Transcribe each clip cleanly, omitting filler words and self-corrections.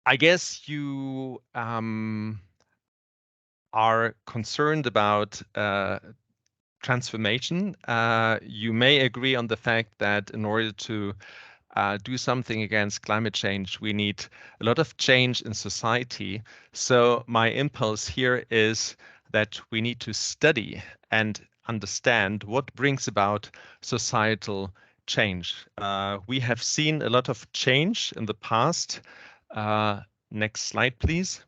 I guess you are concerned about transformation. You may agree on the fact that in order to do something against climate change, we need a lot of change in society. So my impulse here is that we need to study and understand what brings about societal change. We have seen a lot of change in the past. Next slide, please.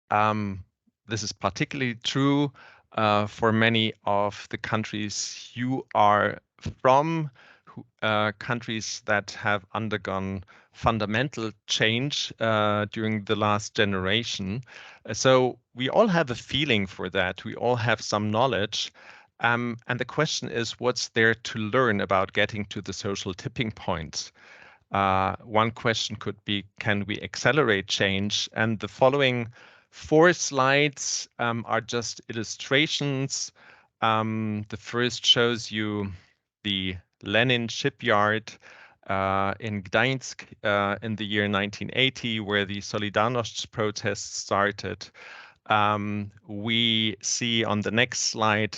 This is particularly true for many of the countries you are from, countries that have undergone fundamental change during the last generation. So we all have a feeling for that. We all have some knowledge. And the question is, what's there to learn about getting to the social tipping point? One question could be, can we accelerate change? And the following 4 slides are just illustrations. The first shows you the Lenin shipyard in Gdańsk in the year 1980, where the Solidarność protests started. We see on the next slide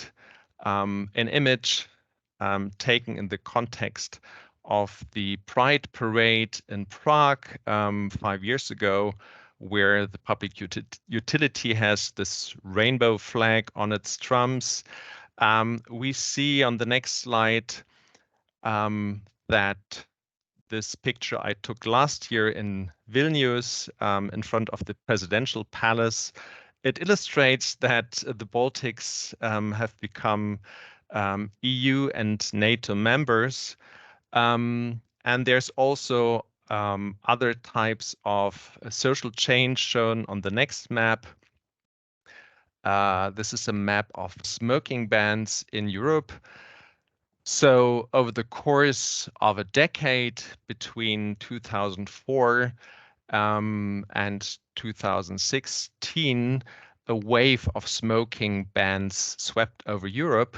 an image taken in the context of the Pride Parade in Prague 5 years ago, where the public utility has this rainbow flag on its drums. We see on the next slide that this picture I took last year in Vilnius in front of the presidential palace. It illustrates that the Baltics have become EU and NATO members. And there's also other types of social change shown on the next map. This is a map of smoking bans in Europe. So over the course of a decade between 2004 and 2016, a wave of smoking bans swept over Europe.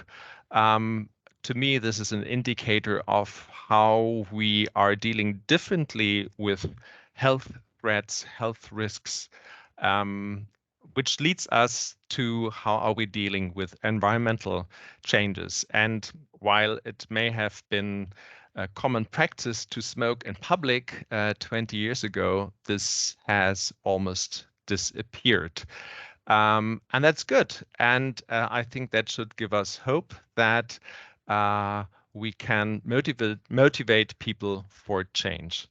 To me, this is an indicator of how we are dealing differently with health threats, health risks, which leads us to how are we dealing with environmental changes. And while it may have been a common practice to smoke in public 20 years ago, this has almost disappeared. And that's good. And I think that should give us hope that we can motivate people for change.